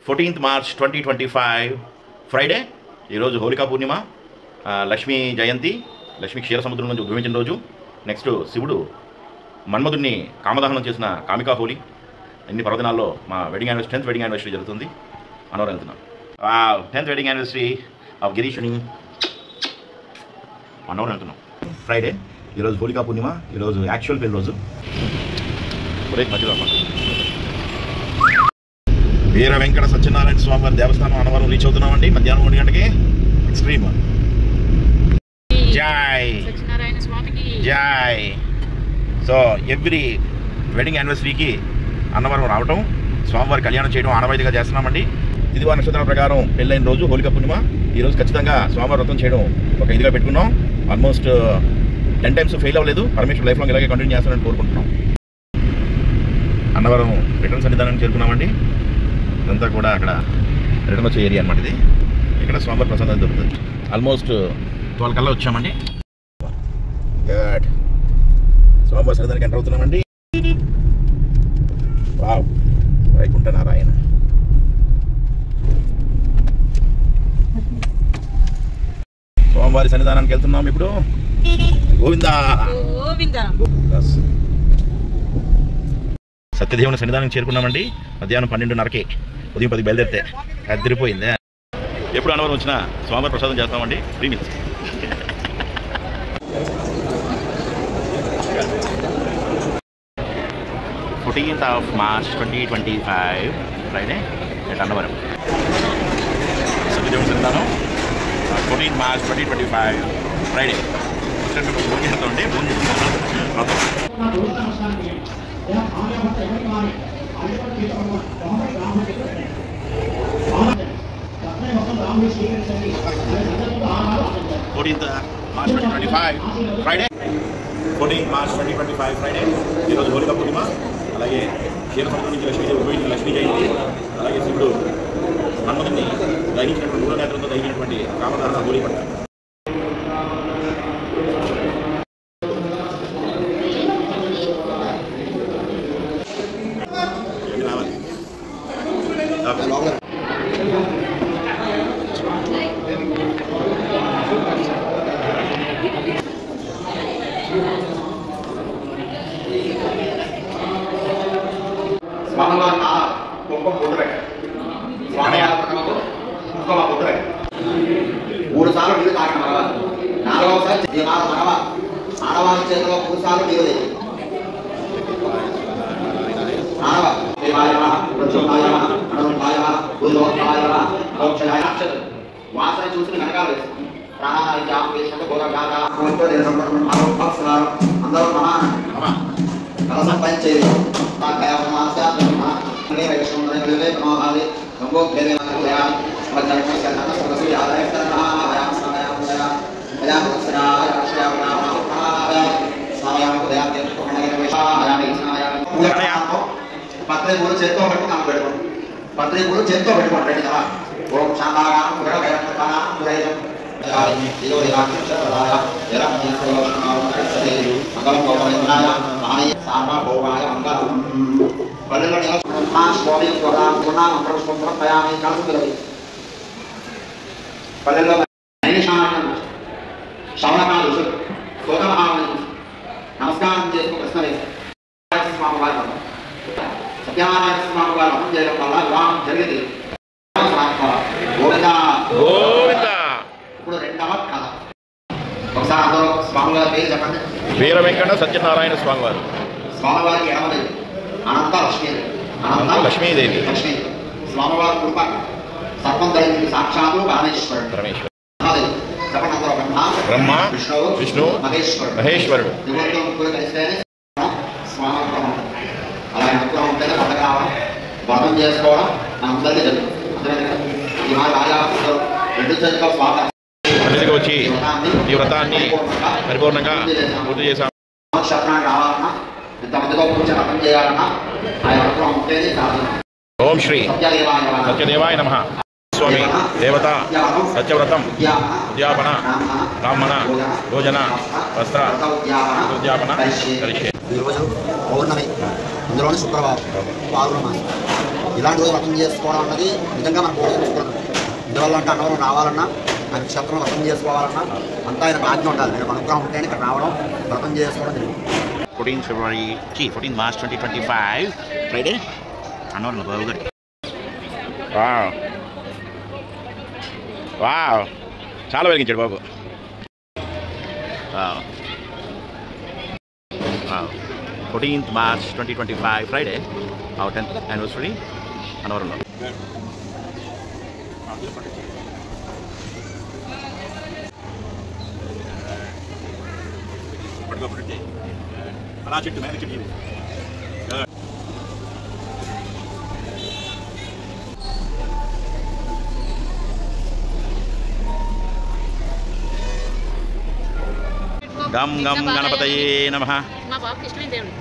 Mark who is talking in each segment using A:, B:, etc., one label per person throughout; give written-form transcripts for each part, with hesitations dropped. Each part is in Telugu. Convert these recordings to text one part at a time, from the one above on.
A: 14th March 2025 Friday. ఈరోజు హోలికా పూర్ణిమ, లక్ష్మీ జయంతి, లక్ష్మీ క్షీర సముద్రం నుంచి ఉద్భవించిన రోజు. నెక్స్ట్ శివుడు మన్మధుడిని కామదహనం చేసిన కామికా హోలీ. ఇన్ని పర్వదినాల్లో మా wedding anniversary 10th wedding anniversary జరుగుతుంది. మనోరు వెళ్తున్నాం. 10th వెడ్డింగ్ యానివర్సరీ ఆఫ్ గిరీష్ని మనోరు వెళ్తున్నాం. ఫ్రైడే, ఈరోజు హోలికా పూర్ణిమ, ఈరోజు యాక్చువల్ పెళ్లి రోజు. మధ్యలో వీర వెంకట సత్యనారాయణ స్వామి వారి దేవస్థానం అన్నవరం రీచ్ అవుతున్నామండి. మధ్యాహ్నం 1 గంటకి. ఎక్స్ట్రీమ్ జై జై. సో ఎవ్రీ వెడ్డింగ్ యానివర్సరీకి అన్నవరం రావటం, స్వామివారి కళ్యాణం చేయడం ఆనవాయితీగా చేస్తున్నామండి. తిదివార నక్షత్రం ప్రకారం పెళ్ళైన రోజు హోలికా పూర్ణిమ. ఈరోజు ఖచ్చితంగా స్వామివారి వ్రతం చేయడం ఒక ఇదిగా పెట్టుకున్నాం. ఆల్మోస్ట్ 10 times ఫెయిల్ అవ్వలేదు. పరమేశ్వర్ లైఫ్ లాంగ్ ఇలాగే కంటిన్యూ చేస్తారని కోరుకుంటున్నాం. అన్నవరం రిటర్న్ సన్నిధానానికి చేరుకున్నామండి. ఇదంతా కూడా అక్కడ రిటర్న్ వచ్చే ఏరియా అనమాట. ఇది ఇక్కడ స్వామివారి ప్రసాదం దొరుకుతుంది. ఆల్మోస్ట్ 12 కల్లా వచ్చామండి. గుడ్. స్వామివారి సన్నిధానానికి ఎంటర్ అవుతున్నామండి. వావ్, వైకుంఠ నారాయణ. స్వామివారి సన్నిధానానికి వెళ్తున్నాం ఇప్పుడు. గోవిందా గోవిందా. సత్యదేవుని సన్నిధానం చేరుకున్నామండి. మధ్యాహ్నం 12:30కి. ఉదయం 10కి బయలుదేరితే అదిరిపోయిందే. ఎప్పుడు అన్నవరం వచ్చినా స్వామివారి ప్రసాదం చేస్తామండి. 3 minutes. 14th of March 2025 Friday at Annavaram. సత్యదేవుని సన్నిధానం 14th March 2025 ఫ్రైడే. భోజనం చేస్తామండి. ఈరోజు హోలికా పూర్ణిమ. అలాగే క్షీర సముద్రం నుంచి లక్ష్మీదేవి ఉద్భవించిన లక్ష్మీ జయంతి. అలాగే శివుడు మన్మధుడిని దహించినటువంటి మూలనేత్రంతో దహించినటువంటి కామదహన హోలీ పండుగ.
B: మూడు సార్లు నీరు తాగడం అలవాటు. 4వసారి ఆడవాళ్ళ చేతిలో 3 సార్లు నీరు తెచ్చి వాసన చూసి వెనకాల వేసుకుని ప్రాణాలు జామ వేసినట్టు అందరూ కలసం పనిచేది. పత్రి పూలు చేత్తో పెట్టుకుని ఆమె పెట్టుకోండి. పత్రి పూలు చేత్తో పెట్టుకోండి. రెడ్డి కదా. ఓం శాంతారాం పల్లెల్లో శ్రవణకాలు నమస్కారం చేసుకుని ప్రశ్న వేశారు. స్వామి వారి సత్యనారాయణ స్వామి వారు అమలు చేయడం వల్ల వివాహం జరిగింది. ఇప్పుడు 2వ కథ. ఒకసారి అందరూ స్వామివారి పేరు చెప్పండి.
A: వీర వెంకట సత్యనారాయణ స్వామివారు.
B: స్వామివారికి ఎడమదేవి అనంత లక్ష్మీదేవి. లక్ష్మీ స్వామివారి కృప సర్వం ధరించి సాక్షాత్తు పరమేశ్వరుడు.
A: బ్రహ్మ విష్ణు మహేశ్వరుడు.
B: అలాగే అనుగ్రహం ఉంటేనే పంట కావాలి. వ్రతం చేసుకోవడం అందరికీ జరుగుతుంది. ఈ మా రాజా 2 చేతుల స్వాగతం
A: వచ్చి ఈ వ్రతాన్ని పరిపూర్ణంగా పూర్తి చేశాం.
B: నక్షత్రానికి రావాలన్నా, ఇంతమందితో కూర్చొని వ్రతం చేయాలన్నా ఆయన అనుగ్రహం ఉంటేనే కాదు.
A: ఓం శ్రీ సత్యదేవాయ నమః. స్వామి దేవత సత్యవ్రతం ఉద్యాపన బ్రాహ్మణ భోజన వస్త్ర ఉద్యాపన కలిసే.
B: ఈరోజు పౌర్ణమి, అందులోని శుక్రవారం, పాల్గొన మాసం. ఇలాంటి రోజు వ్రతం చేసుకోవడం అన్నది నిజంగా మనం పోషించుకోవడం. ఇందువల్ల అంటే అన్నవరం రావాలన్నా ఆయన క్షేత్రం వ్రతం చేసుకోవాలన్నా అంతా ఆయన ఆజ్ఞ ఉండాలి. నేను అనుగ్రహం ఉంటేనే ఇక్కడ రావడం వ్రతం చేసుకోవడం జరిగింది.
A: 14 March 2025 Friday అన్నవరం బాబు. వావ్ చాలా వెలిగించాడు బాబు. 14th March 2025 Friday our 10th anniversary అన్నవరంలో. అలా చెట్టు మీద చెట్టు గం గం గణపతయే నమః.
C: మా బాబుకి ఇష్టమైన దేవుడు.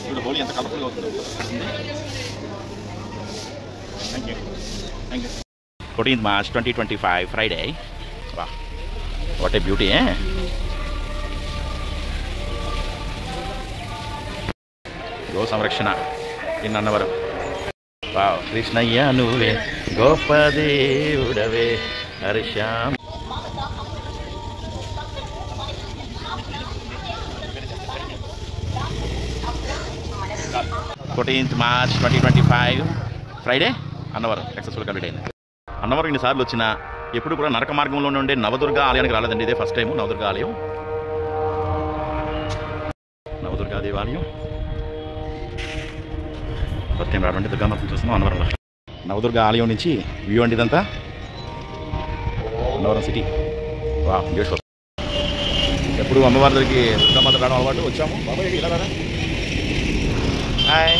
A: ఇప్పుడు హోలీ ఎంత కలర్ఫుల్గా అవుతుంది. 14th March 2025 Friday. Wow, what a beauty, eh? Go సంరక్షణ ఇన్ అన్నవరం. వావ్ కృష్ణయ్య నువ్వే గొప్ప దేవుడవే హరిశ్యామ్. March 2025 Friday Annavaram successful complete అయింది. అన్నవరం ఇన్నిసార్లు వచ్చినా ఎప్పుడు కూడా నరక మార్గంలో ఉండే నవదుర్గ ఆలయానికి రాలేదండి. ఇదే ఫస్ట్ టైం నవదుర్గ ఆలయం, నవదుర్గా దేవాలయం ఫస్ట్ టైం రావడం. దుర్గామాతను చూస్తున్నాం అన్నవరంలో. నవదుర్గ ఆలయం నుంచి వ్యూ అండి ఇదంతా అన్నవరం సిటీ. వా బ్యూటిఫుల్. ఎప్పుడు అమ్మవారి దగ్గరికి దుర్గామాత రావడం అలవాటు. వచ్చాము బాబాయ్ ఇలా రారా. హాయ్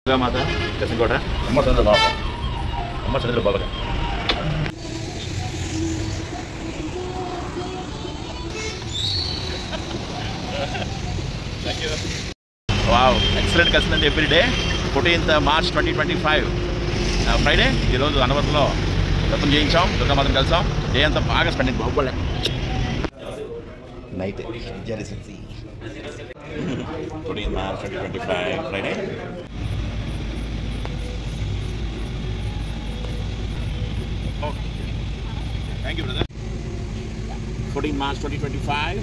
A: దుర్గామాత దర్శనకోట. అమ్మ చంద్ర బాబా, అమ్మ చంద్ర బాబా. వావ్ ఎక్సలెంట్ కలిసిందండి every day. 14th March 2025 Friday ఈరోజు అన్నవరంలో వ్రతం చేయించాం, దుర్గామాతను కలిసాం. డే అంతా బాగా స్పెండ్ అయింది. బాగుపడలే night 14th March 2025 Friday. Thank you brother. 14th March 2025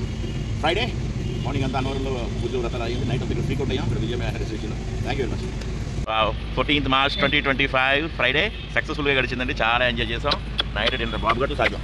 A: Friday morning అంతా అన్నవరంలో పూజ వ్రతాలు అయ్యింది. నైట్ అంతా ఫ్రీ అవుట్ అయ్యాం ఇక్కడ విజయమే హెరిటేజ్లో. Thank you very much. 14th March 2025 Friday సక్సెస్ఫుల్గా గడిచిందండి. చాలా ఎంజాయ్ చేసాం. నైట్ డిన్నర్ బాబు గట్టు సాగాం.